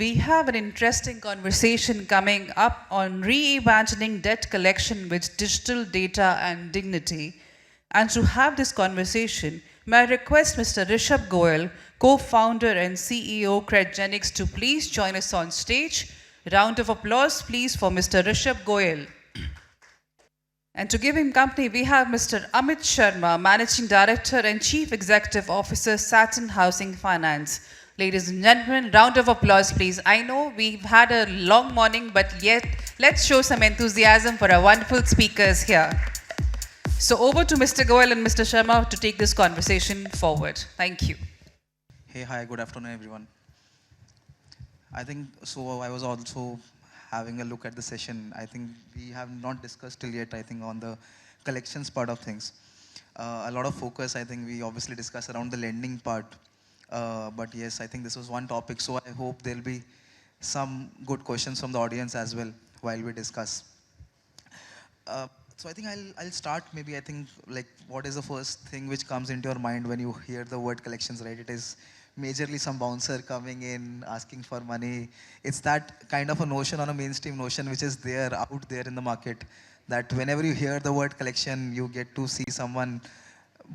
we have an interesting conversation coming up on reimagining debt collection with digital data and dignity. And to have this conversation, may I request Mr. Rishab Goel, co-founder and CEO Credgenics, to please join us on stage. Round of applause, please, for Mr. Rishab Goel. And to give him company, we have Mr. Amit Sharma, Managing Director and Chief Executive Officer, Satin Housing Finance. Ladies and gentlemen, round of applause, please. I know we've had a long morning, but yet let's show some enthusiasm for our wonderful speakers here. So over to Mr. Goel and Mr. Sharma to take this conversation forward. Thank you. Hey, hi, good afternoon, everyone. I think, so I was also having a look at the session. I think we have not discussed till yet, I think, on the collections part of things. A lot of focus, I think, we obviously discussed around the lending part. But yes, I think this was one topic, so I hope there'll be some good questions from the audience as well while we discuss. So I think I'll start maybe, I think, like, what is the first thing which comes into your mind when you hear the word collections, right? It is majorly some bouncer coming in, asking for money. It's that kind of a notion, on a mainstream notion, which is there, out there in the market, that whenever you hear the word collection, you get to see someone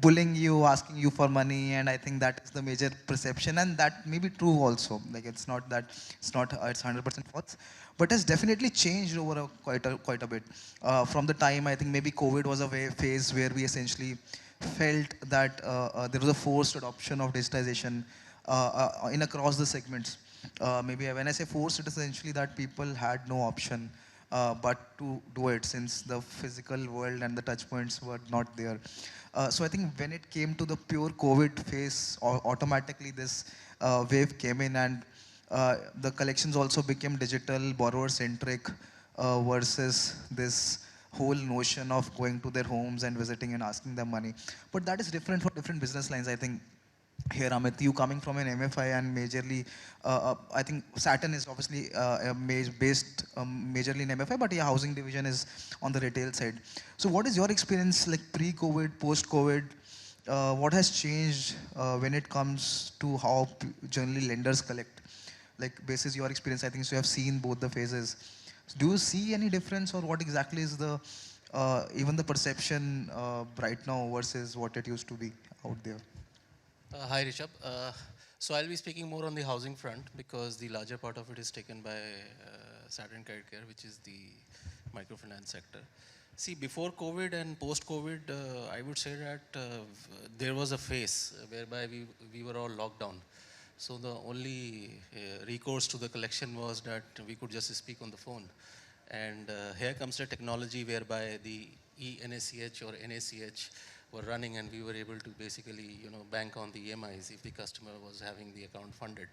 bullying you, asking you for money, and I think that is the major perception, and that may be true also. Like, it's not that it's 100% false, but it's definitely changed over quite a bit. From the time, I think, maybe COVID was a phase where we essentially felt that there was a forced adoption of digitization in across the segments. Maybe when I say forced, it is essentially that people had no option but to do it, since the physical world and the touch points were not there. So I think when it came to the pure COVID phase, automatically this wave came in, and the collections also became digital, borrower-centric, versus this whole notion of going to their homes and visiting and asking them money. But that is different for different business lines, I think. Here, Amit, you coming from an MFI and majorly, I think Saturn is obviously based majorly in MFI, but your housing division is on the retail side. So what is your experience like pre-COVID, post-COVID? What has changed when it comes to how generally lenders collect? Like, basis your experience, I think, so you have seen both the phases. Do you see any difference, or what exactly is the, even the perception right now versus what it used to be out there? Hi, Rishab. So I'll be speaking more on the housing front, because the larger part of it is taken by Saturn Credit Care, which is the microfinance sector. See, before COVID and post-COVID, I would say that there was a phase whereby we were all locked down. So the only recourse to the collection was that we could just speak on the phone. And here comes the technology whereby the eNACH or NACH were running, and we were able to basically, bank on the EMIs if the customer was having the account funded.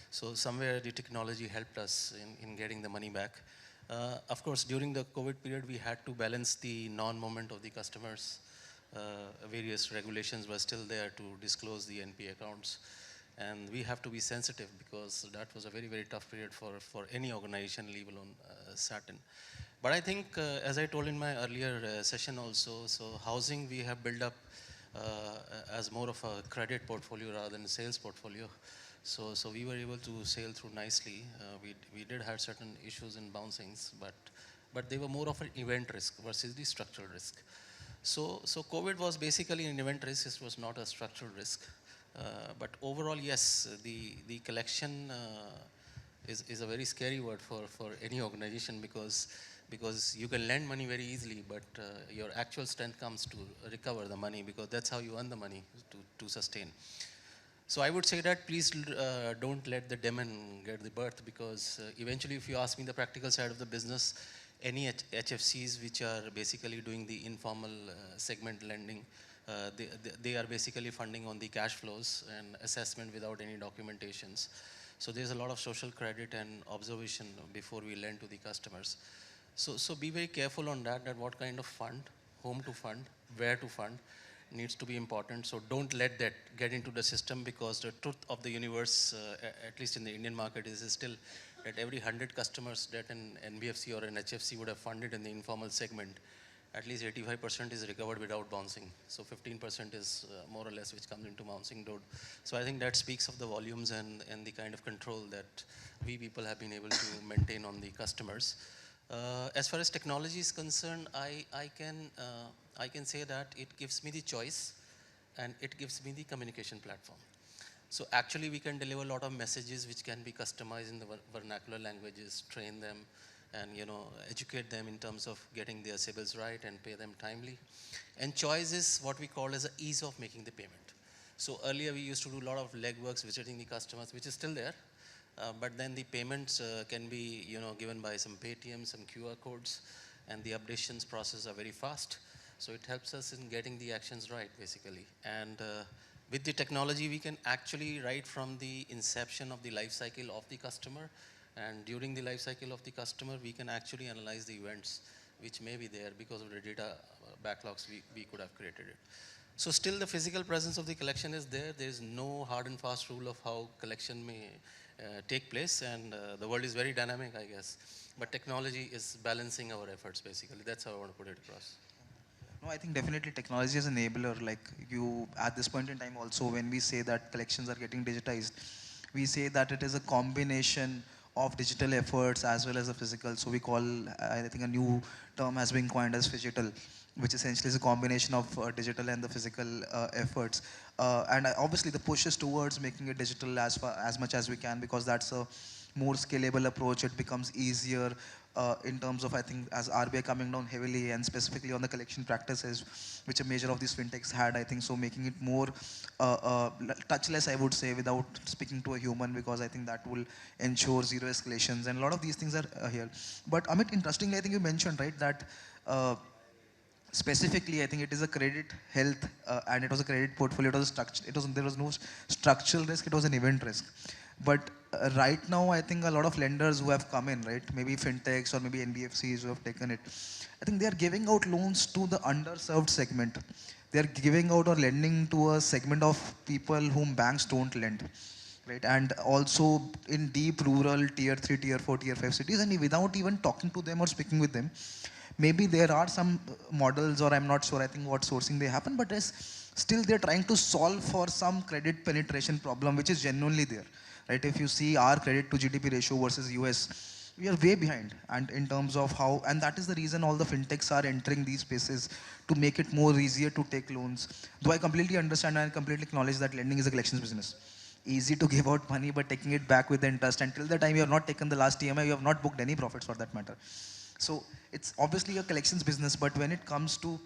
So somewhere the technology helped us in getting the money back. Of course, during the COVID period, we had to balance the non-movement of the customers. Various regulations were still there to disclose the NP accounts. And we have to be sensitive, because that was a very, very tough period for any organization, leave alone Saturn. But I think, as I told in my earlier session also, so housing we have built up as more of a credit portfolio rather than a sales portfolio. So we were able to sail through nicely. We did have certain issues in bouncings, but they were more of an event risk versus the structural risk. So COVID was basically an event risk. It was not a structural risk. But overall, yes, the collection is a very scary word for any organization, because you can lend money very easily, but your actual strength comes to recover the money, because that's how you earn the money to sustain. So I would say that please don't let the demon get the birth, because eventually, if you ask me the practical side of the business, any HFCs which are basically doing the informal segment lending, they are basically funding on the cash flows and assessment without any documentations. So there's a lot of social credit and observation before we lend to the customers. So be very careful on that what kind of fund, whom to fund, where to fund needs to be important. So don't let that get into the system, because the truth of the universe, at least in the Indian market, is still that every 100 customers that an NBFC or an HFC would have funded in the informal segment, at least 85% is recovered without bouncing. So 15% is more or less which comes into bouncing node. So I think that speaks of the volumes and the kind of control that we people have been able to maintain on the customers. As far as technology is concerned, I can say that it gives me the choice and it gives me the communication platform. So actually we can deliver a lot of messages which can be customized in the vernacular languages, train them and educate them in terms of getting their CIBILs right and pay them timely. And choice is what we call as the ease of making the payment. So earlier we used to do a lot of legworks visiting the customers, which is still there. But then the payments can be given by some Paytm, some QR codes, and the updations process are very fast. So it helps us in getting the actions right, basically. And with the technology, we can actually, right from the inception of the life cycle of the customer, and during the life cycle of the customer, we can actually analyze the events which may be there because of the data backlogs we could have created it. So still the physical presence of the collection is there. There is no hard and fast rule of how collection may take place, and the world is very dynamic, I guess. But technology is balancing our efforts, basically. That's how I want to put it across. No, I think definitely technology is an enabler. Like you, at this point in time also, when we say that collections are getting digitized, we say that it is a combination of digital efforts as well as the physical. So we call, I think a new term has been coined as phygital, which essentially is a combination of digital and the physical efforts. And obviously the push is towards making it digital as much as we can, because that's a more scalable approach. It becomes easier in terms of, I think, as RBI coming down heavily and specifically on the collection practices, which a major of these fintechs had, I think, so making it more touchless, I would say, without speaking to a human, because I think that will ensure zero escalations, and a lot of these things are here. But Amit, interestingly, I think you mentioned, right, that specifically, I think it is a credit health, and it was a credit portfolio. It was there was no structural risk. It was an event risk. But right now, I think a lot of lenders who have come in, right, maybe fintechs or maybe NBFCs who have taken it, I think they are giving out loans to the underserved segment. They are giving out or lending to a segment of people whom banks don't lend, right? And also in deep rural tier 3, tier 4, tier 5 cities, and without even talking to them or speaking with them, maybe there are some models, or I'm not sure, I think what sourcing they happen, but still they're trying to solve for some credit penetration problem which is genuinely there, right? If you see our credit to GDP ratio versus US, we are way behind, and in terms of how, and that is the reason all the fintechs are entering these spaces to make it more easier to take loans. Though I completely understand and completely acknowledge that lending is a collections business. Easy to give out money, but taking it back with the interest, until the time you have not taken the last EMI, you have not booked any profits for that matter. So it's obviously a collections business, but when it comes to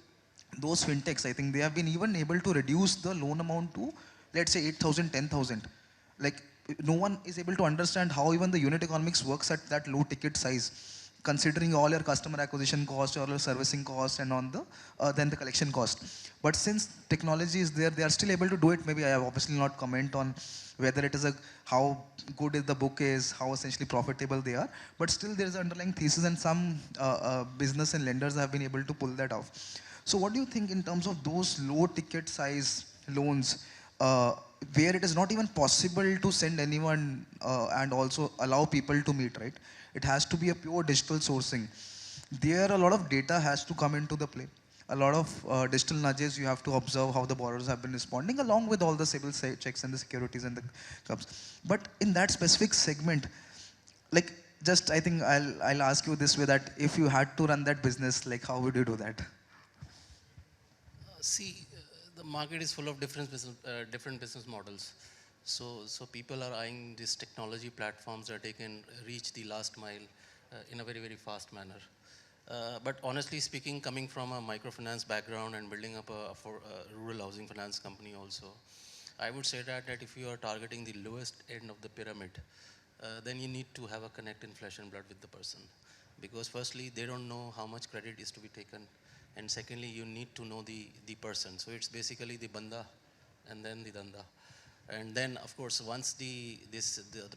those fintechs, I think they have been even able to reduce the loan amount to, let's say, 8,000, 10,000. Like, no one is able to understand how even the unit economics works at that low ticket size, considering all your customer acquisition cost, all your servicing cost, and on the then the collection cost. But since technology is there, they are still able to do it. Maybe I have obviously not comment on whether it is how good the book is, how essentially profitable they are, but still there is an underlying thesis, and some business and lenders have been able to pull that off. So what do you think in terms of those low ticket size loans, where it is not even possible to send anyone and also allow people to meet, right? It has to be a pure digital sourcing. There a lot of data has to come into the play. A lot of digital nudges, you have to observe how the borrowers have been responding, along with all the CIBIL checks and the securities and the clubs. But in that specific segment, like, just I think I'll ask you this way, that if you had to run that business, like, how would you do that? See, the market is full of different business models. So people are eyeing these technology platforms that they can reach the last mile in a very, very fast manner. But honestly speaking, coming from a microfinance background and building up a rural housing finance company also, I would say that if you are targeting the lowest end of the pyramid, then you need to have a connect in flesh and blood with the person. Because firstly, they don't know how much credit is to be taken. And secondly, you need to know the person. So it's basically the banda and then the danda. And then, of course, once the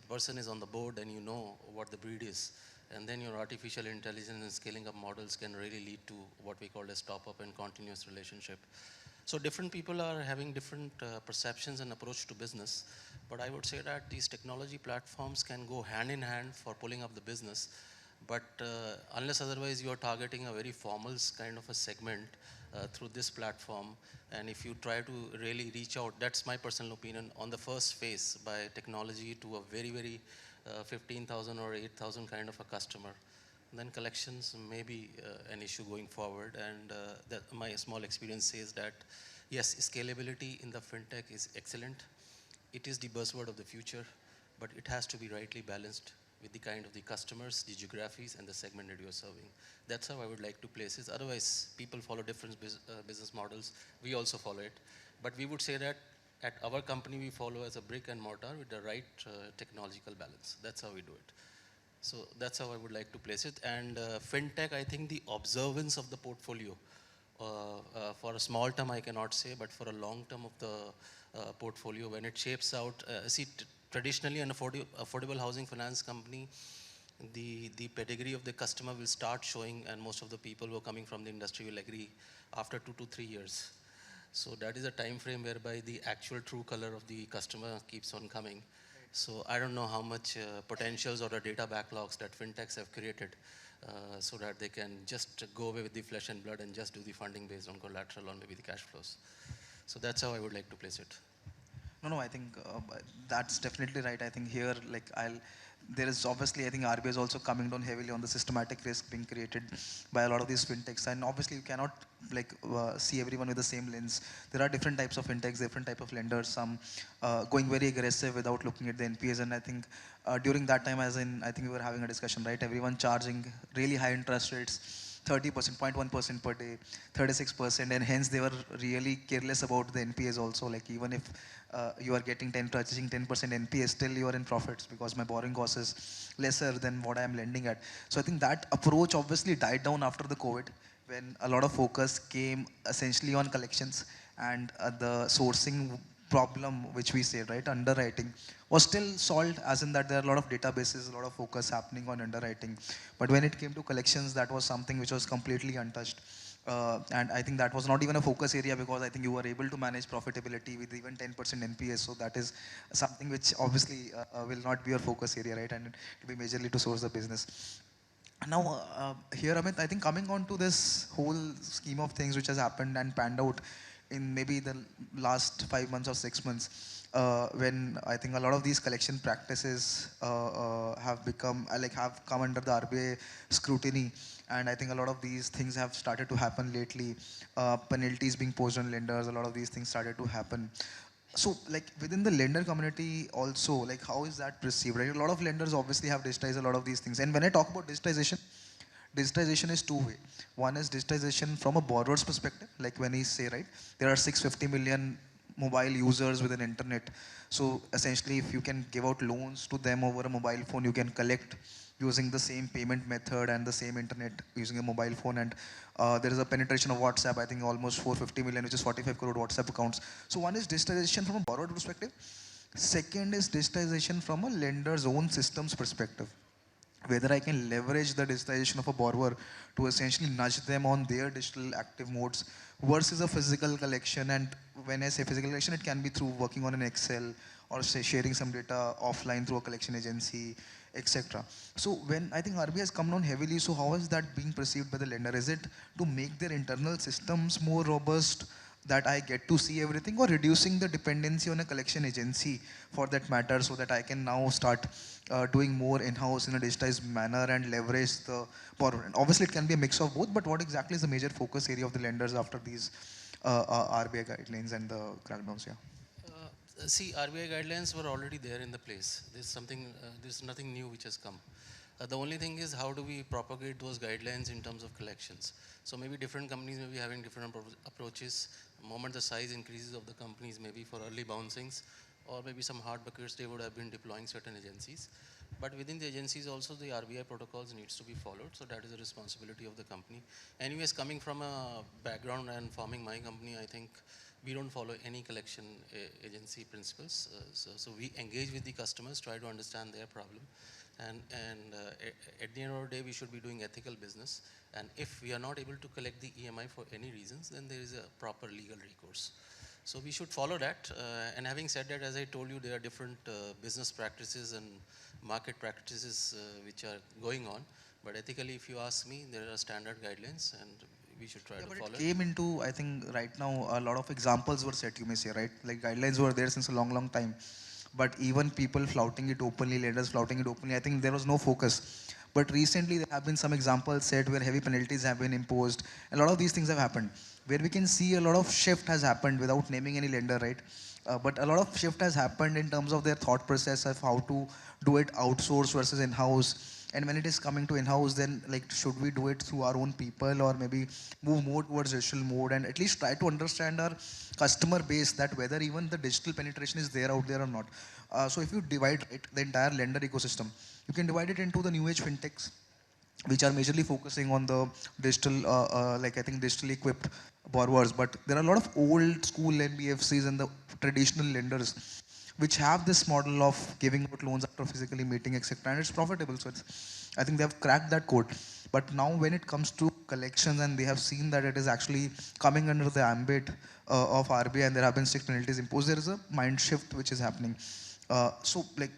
person is on the board and you know what the breed is, and then your artificial intelligence and scaling up models can really lead to what we call as top-up and continuous relationship. So different people are having different perceptions and approach to business. But I would say that these technology platforms can go hand in hand for pulling up the business. But unless otherwise you are targeting a very formal kind of a segment through this platform, and if you try to really reach out, that's my personal opinion, on the first phase by technology to a very, very 15,000 or 8,000 kind of a customer, then collections may be an issue going forward. And that my small experience says that, yes, scalability in the fintech is excellent. It is the buzzword of the future, but it has to be rightly balanced with the kind of the customers, the geographies, and the segment that you are serving. That's how I would like to place it. Otherwise, people follow different business models. We also follow it. But we would say that at our company, we follow as a brick and mortar with the right technological balance. That's how we do it. So that's how I would like to place it. And fintech, I think the observance of the portfolio, for a small term I cannot say, but for a long term of the portfolio, when it shapes out, traditionally an affordable housing finance company, the pedigree of the customer will start showing, and most of the people who are coming from the industry will agree, after 2 to 3 years. So that is a time frame whereby the actual true color of the customer keeps on coming. So I don't know how much potentials or the data backlogs that fintechs have created so that they can just go away with the flesh and blood and just do the funding based on collateral or maybe the cash flows. So that's how I would like to place it. No, I think that's definitely right. I think here, there is obviously, I think RBI is also coming down heavily on the systematic risk being created by a lot of these fintechs. And obviously, you cannot see everyone with the same lens. There are different types of fintechs, different type of lenders, some going very aggressive without looking at the NPAs. And I think during that time, I think we were having a discussion, right? Everyone charging really high interest rates. 30%, 0.1% per day, 36%, and hence they were really careless about the NPAs also. Like even if you are getting charging 10% NPA, still you are in profits because my borrowing cost is lesser than what I am lending at. So I think that approach obviously died down after the COVID, when a lot of focus came essentially on collections, and the sourcing problem, which we say, right, underwriting, was still solved, as in that there are a lot of databases, a lot of focus happening on underwriting. But when it came to collections, that was something which was completely untouched. And I think that was not even a focus area, because I think you were able to manage profitability with even 10% NPS. So that is something which obviously will not be your focus area, right? And it will be majorly to source the business. Now, here, Amit, I think coming on to this whole scheme of things which has happened and panned out in maybe the last 5 months or 6 months, when I think a lot of these collection practices have become, have come under the RBI scrutiny. And I think a lot of these things have started to happen lately. Penalties being posed on lenders, a lot of these things started to happen. So, within the lender community also, how is that perceived, right? A lot of lenders obviously have digitized a lot of these things. And when I talk about digitization, digitization is two-way. One is digitization from a borrower's perspective, like when he say, right, there are 650 million mobile users with an internet. So essentially, if you can give out loans to them over a mobile phone, you can collect using the same payment method and the same internet using a mobile phone. And there is a penetration of WhatsApp, I think almost 450 million, which is 45 crore WhatsApp accounts. So one is digitization from a borrower perspective. Second is digitization from a lender's own systems perspective, whether I can leverage the digitization of a borrower to essentially nudge them on their digital active modes versus a physical collection. And when I say physical collection, it can be through working on an Excel, or say sharing some data offline through a collection agency, etc. So when I think RBI has come down heavily, so how is that being perceived by the lender? Is it to make their internal systems more robust, that I get to see everything, or reducing the dependency on a collection agency for that matter, so that I can now start doing more in-house in a digitized manner and leverage the borrower? And obviously it can be a mix of both, but what exactly is the major focus area of the lenders after these RBI guidelines and the crackdowns? Yeah. See, RBI guidelines were already there in the place. There's nothing new which has come. The only thing is, how do we propagate those guidelines in terms of collections? So maybe different companies may be having different approaches. The moment the size increases of the companies, maybe for early bouncings, or maybe some hard buckets, they would have been deploying certain agencies. But within the agencies also, the RBI protocols needs to be followed. So that is a responsibility of the company. Anyways, coming from a background and forming my company, I think we don't follow any collection agency principles. So we engage with the customers, try to understand their problem. And at the end of the day, we should be doing ethical business. And if we are not able to collect the EMI for any reasons, then there is a proper legal recourse. So we should follow that. And having said that, as I told you, there are different business practices and market practices which are going on. But ethically, if you ask me, there are standard guidelines and we should try Yeah, to but follow it it. came into, I think right now, a lot of examples were set, you may say, right? Like guidelines were there since a long, long time. But even people flouting it openly, lenders flouting it openly, I think there was no focus. But recently, there have been some examples set where heavy penalties have been imposed. A lot of these things have happened, where we can see a lot of shift has happened without naming any lender, right? But a lot of shift has happened in terms of their thought process of how to do it outsource versus in-house. And when it is coming to in-house, then like should we do it through our own people or maybe move more towards digital mode and at least try to understand our customer base, that whether even the digital penetration is there out there or not. So if you divide it, the entire lender ecosystem, you can divide it into the new age fintechs, which are majorly focusing on the digital, like I think digitally equipped borrowers. But there are a lot of old school NBFCs and the traditional lenders which have this model of giving out loans after physically meeting, etc. And it's profitable. So it's, I think they have cracked that code. But now when it comes to collections and they have seen that it is actually coming under the ambit of RBI and there have been strict penalties imposed, there is a mind shift which is happening. So like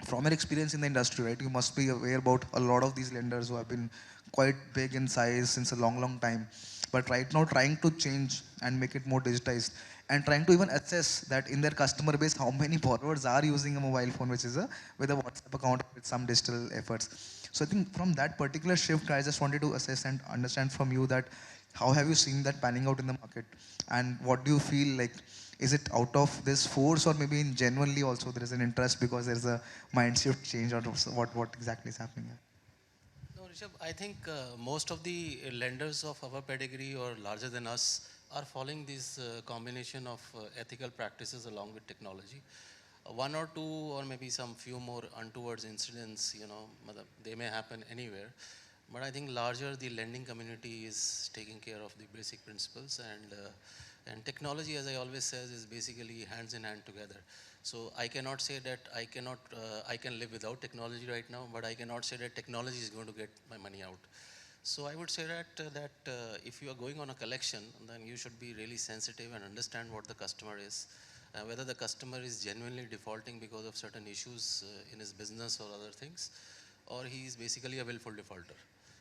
from your experience in the industry, right, you must be aware about a lot of these lenders who have been quite big in size since a long, long time. But right now, trying to change and make it more digitized and trying to even assess that in their customer base, how many borrowers are using a mobile phone, which is a with a WhatsApp account with some digital efforts. So I think from that particular shift, I just wanted to assess and understand from you that how have you seen that panning out in the market, and what do you feel like? Is it out of this force or maybe in genuinely also there is an interest because there's a mind shift change or what exactly is happening here? No, Rishabh, I think most of the lenders of our pedigree or larger than us are following this combination of ethical practices along with technology. One or two or maybe some few more untowards incidents, they may happen anywhere. But I think larger the lending community is taking care of the basic principles, and technology, as I always says, is basically hands in hand together. So I cannot say that I can live without technology right now, but I cannot say that technology is going to get my money out. So I would say that if you are going on a collection, then you should be really sensitive and understand what the customer is, whether the customer is genuinely defaulting because of certain issues in his business or other things, or he is basically a willful defaulter.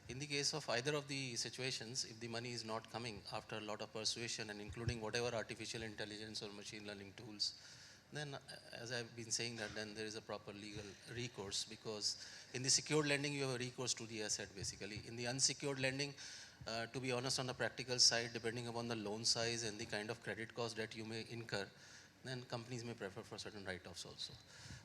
In the case of either of the situations, if the money is not coming after a lot of persuasion and including whatever artificial intelligence or machine learning tools, then as I've been saying that, then there is a proper legal recourse, because in the secured lending you have a recourse to the asset basically. In the unsecured lending, to be honest, on the practical side, depending upon the loan size and the kind of credit cost that you may incur, then companies may prefer for certain write-offs also.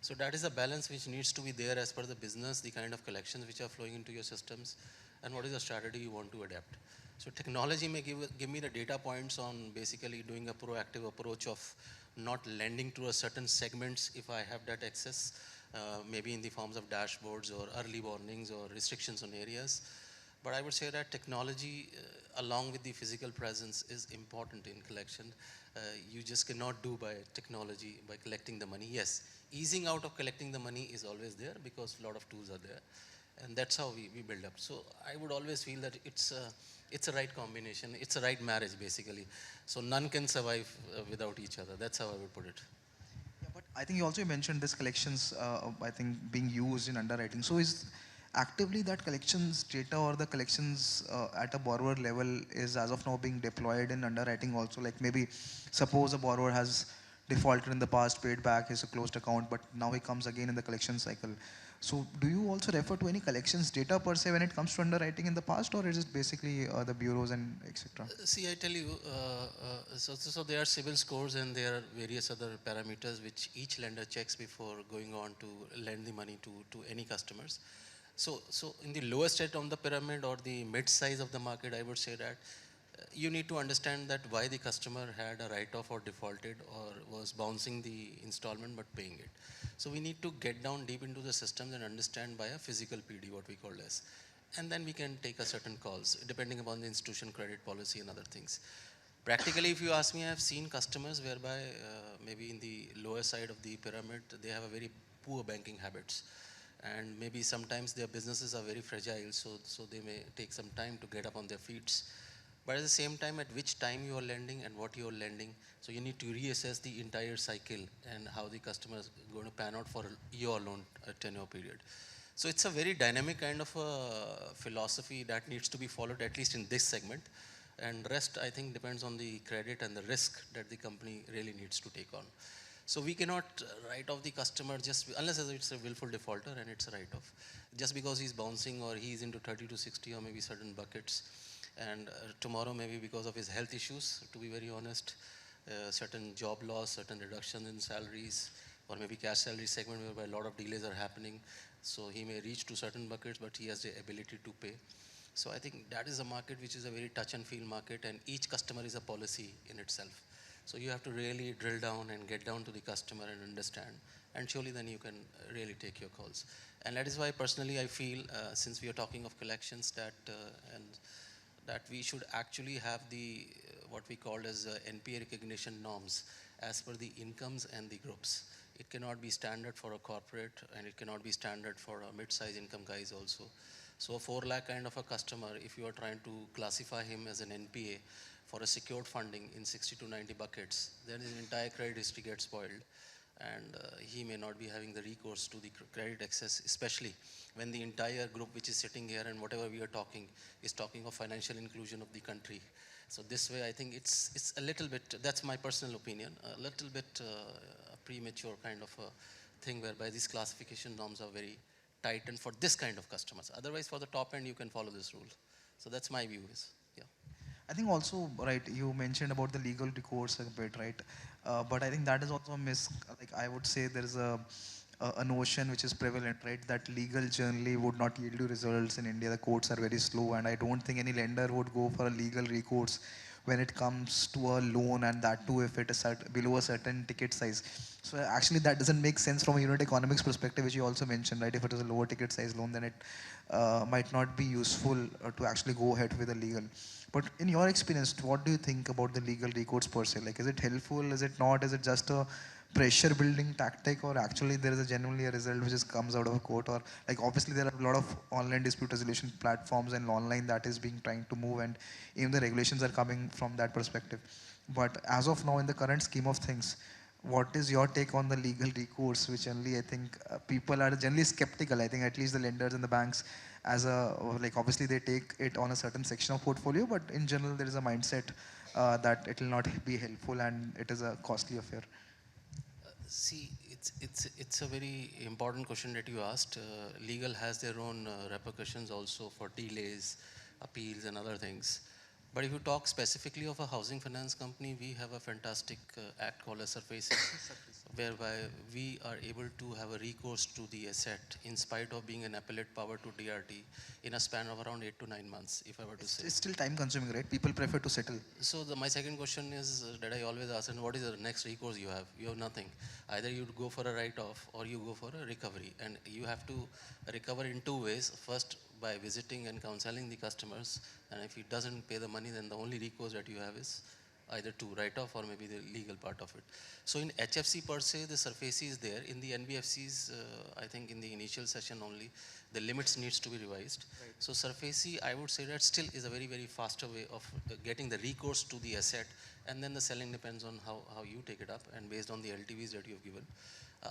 So that is a balance which needs to be there as per the business, the kind of collections which are flowing into your systems, and what is the strategy you want to adapt. So technology may give me the data points on basically doing a proactive approach of not lending to a certain segments if I have that access, maybe in the forms of dashboards or early warnings or restrictions on areas. But I would say that technology, along with the physical presence, is important in collection. You just cannot do by technology, by collecting the money. Yes, easing out of collecting the money is always there because a lot of tools are there. And that's how we build up. So I would always feel that it's a right combination. It's a right marriage, basically. So none can survive without each other. That's how I would put it. Yeah, but I think you also mentioned this collections, I think being used in underwriting. So is actively that collections data or the collections at a borrower level is as of now being deployed in underwriting also? Like maybe suppose a borrower has defaulted in the past, paid back his closed account, but now he comes again in the collection cycle. So do you also refer to any collections data per se when it comes to underwriting in the past, or is it basically the bureaus and etc.? See, I tell you, so there are civil scores and there are various other parameters which each lender checks before going on to lend the money to any customers. So in the lowest state on the pyramid or the mid size of the market, I would say that you need to understand that why the customer had a write-off or defaulted or was bouncing the installment but paying it. So we need to get down deep into the systems and understand by a physical PD, what we call as. And then we can take a certain calls depending upon the institution credit policy and other things. Practically, if you ask me, I have seen customers whereby maybe in the lower side of the pyramid, they have a very poor banking habits. And maybe sometimes their businesses are very fragile, so they may take some time to get up on their feet. But at the same time, at which time you are lending and what you are lending, so you need to reassess the entire cycle and how the customer is going to pan out for your loan tenure period. So it's a very dynamic kind of a philosophy that needs to be followed, at least in this segment. And rest, I think, depends on the credit and the risk that the company really needs to take on. So we cannot write off the customer just unless it's a willful defaulter and it's a write-off. Just because he's bouncing or he's into 30 to 60 or maybe certain buckets, and tomorrow maybe because of his health issues, to be very honest, certain job loss, certain reduction in salaries, or maybe cash salary segment whereby a lot of delays are happening. So he may reach to certain buckets, but he has the ability to pay. So I think that is a market which is a very touch and feel market, and each customer is a policy in itself. So you have to really drill down and get down to the customer and understand, and surely then you can really take your calls. And that is why personally I feel, since we are talking of collections, that we should actually have the what we call as NPA recognition norms as per the incomes and the groups. It cannot be standard for a corporate, and it cannot be standard for a mid-size income guys also. So a 4 lakh kind of a customer, if you are trying to classify him as an NPA for a secured funding in 60 to 90 buckets, then his entire credit history gets spoiled, and he may not be having the recourse to the credit access, especially when the entire group which is sitting here and whatever we are talking is talking of financial inclusion of the country. So this way I think it's a little bit, that's my personal opinion, a little bit premature kind of a thing whereby these classification norms are very tightened for this kind of customers. Otherwise for the top end you can follow this rule. So that's my view is, yeah. I think also, right, you mentioned about the legal recourse a bit, right? But I think that is also a like I would say there is a notion which is prevalent, right? That legal generally would not yield you results in India. The courts are very slow, and I don't think any lender would go for a legal recourse when it comes to a loan, and that too if it is below a certain ticket size. So actually that doesn't make sense from a unit economics perspective, which you also mentioned, right? If it is a lower ticket size loan, then it might not be useful to actually go ahead with a legal. But in your experience, what do you think about the legal recourse per se? Like, is it helpful? Is it not? Is it just a pressure building tactic, or actually there is a genuinely a result which just comes out of a court? Or like obviously there are a lot of online dispute resolution platforms and online that is being trying to move, and even the regulations are coming from that perspective. But as of now, in the current scheme of things, what is your take on the legal recourse, which generally I think people are generally skeptical. I think at least the lenders and the banks, as a like obviously they take it on a certain section of portfolio, but in general there is a mindset that it will not be helpful and it is a costly affair. See, it's a very important question that you asked. Legal has their own repercussions also for delays, appeals, and other things. But if you talk specifically of a housing finance company, we have a fantastic act called a SURFACE, whereby we are able to have a recourse to the asset in spite of being an appellate power to DRT in a span of around 8 to 9 months, if I were to say. It's still time consuming, right? People prefer to settle. So my second question is that I always ask, and what is the next recourse you have? You have nothing. Either you go for a write-off or you go for a recovery, and you have to recover in 2 ways. First, by visiting and counseling the customers, and if he doesn't pay the money, then the only recourse that you have is either to write off or maybe the legal part of it. So in HFC per se, the surface is there. In the NBFCs, I think in the initial session only, the limits needs to be revised. Right. So surface, I would say that still is a very, very faster way of getting the recourse to the asset, and then the selling depends on how you take it up and based on the LTVs that you have given.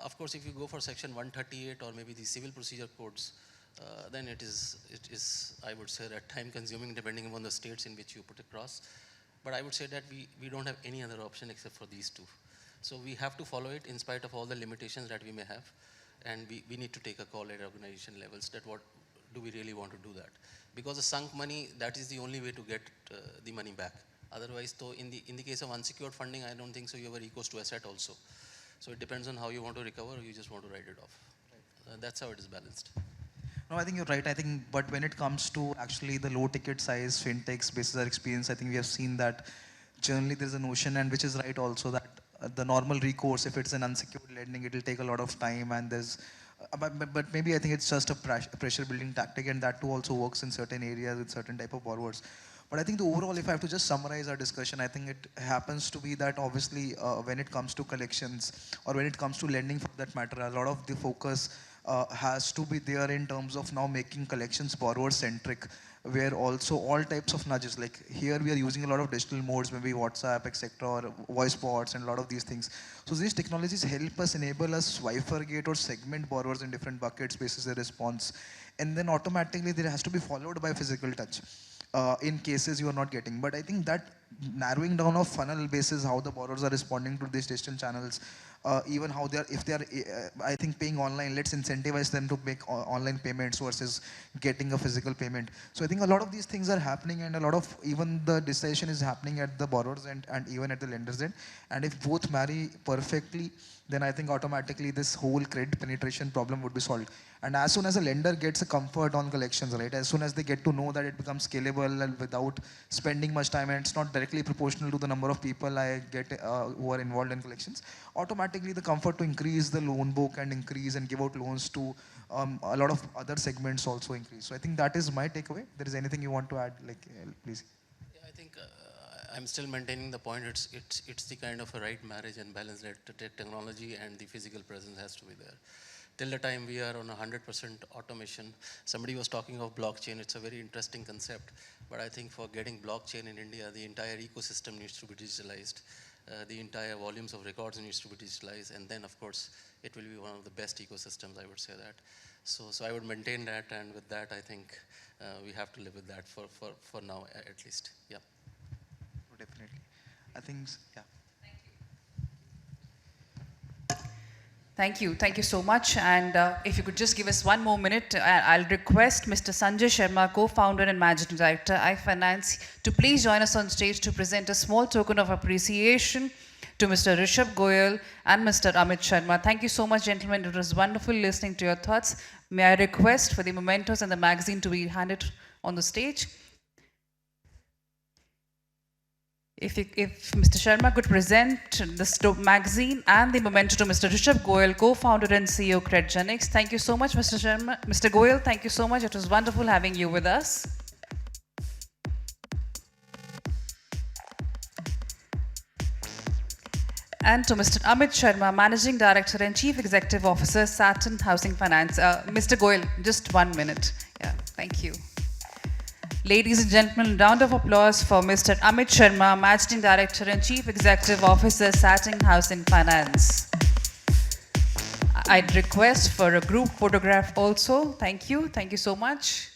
Of course, if you go for section 138 or maybe the civil procedure codes, then it is, I would say, that time consuming depending upon the states in which you put across. But I would say that we don't have any other option except for these two. So we have to follow it in spite of all the limitations that we may have. And we need to take a call at organization levels that what do we really want to do that. Because the sunk money, that is the only way to get the money back. Otherwise, though, in the case of unsecured funding, I don't think so you have a recourse to asset also. So it depends on how you want to recover or you just want to write it off. Right. That's how it is balanced. No, I think you're right. I think, but when it comes to actually the low ticket size fintechs, basis our experience, I think we have seen that generally there's a notion, and which is right also, that the normal recourse, if it's an unsecured lending, it will take a lot of time, and there's, but maybe I think it's just a pressure building tactic, and that too also works in certain areas with certain type of borrowers. But I think the overall, if I have to just summarize our discussion, I think it happens to be that obviously when it comes to collections or when it comes to lending for that matter, a lot of the focus has to be there in terms of now making collections borrower centric. where also all types of nudges, like here we are using a lot of digital modes, maybe WhatsApp, etc., or voice bots and a lot of these things. So these technologies help us, enable us bifurcate or segment borrowers in different buckets basis their response. And then automatically there has to be followed by physical touch. In cases you are not getting. But I think that narrowing down of funnel basis how the borrowers are responding to these digital channels, even how they are, if they are, I think paying online, let's incentivize them to make online payments versus getting a physical payment. So I think a lot of these things are happening, and a lot of even the decision is happening at the borrowers end and even at the lenders end. And if both marry perfectly, then I think automatically this whole credit penetration problem would be solved. And as soon as a lender gets a comfort on collections, right, as soon as they get to know that it becomes scalable and without spending much time, and it's not directly proportional to the number of people I get who are involved in collections, automatically the comfort to increase the loan book and increase and give out loans to a lot of other segments also increase. So I think that is my takeaway. There is anything you want to add, like, please? Yeah, I think I'm still maintaining the point. It's the kind of a right marriage and balance that the technology and the physical presence has to be there. Till the time we are on 100% automation, somebody was talking of blockchain. It's a very interesting concept, but I think for getting blockchain in India, the entire ecosystem needs to be digitalized. The entire volumes of records needs to be digitalized, and then of course it will be one of the best ecosystems, I would say that. So I would maintain that, and with that I think we have to live with that for now at least. Yeah. Definitely. I think, yeah. Thank you so much. And if you could just give us one more minute, I'll request Mr. Sanjay Sharma, co-founder and managing director, iFinance, to please join us on stage to present a small token of appreciation to Mr. Rishab, Goel, and Mr. Amit Sharma. Thank you so much, gentlemen. It was wonderful listening to your thoughts. May I request for the mementos and the magazine to be handed on the stage? If Mr. Sharma could present the magazine and the memento to Mr. Rishab Goel, co-founder and CEO Credgenics. Thank you so much, Mr. Sharma. Mr. Goel, thank you so much. It was wonderful having you with us. And to Mr. Amit Sharma, Managing Director and Chief Executive Officer, Satin Housing Finance. Mr. Goel, just 1 minute. Yeah, thank you. Ladies and gentlemen, round of applause for Mr. Amit Sharma, Managing Director and Chief Executive Officer, Satin Housing Finance. I'd request for a group photograph also. Thank you so much.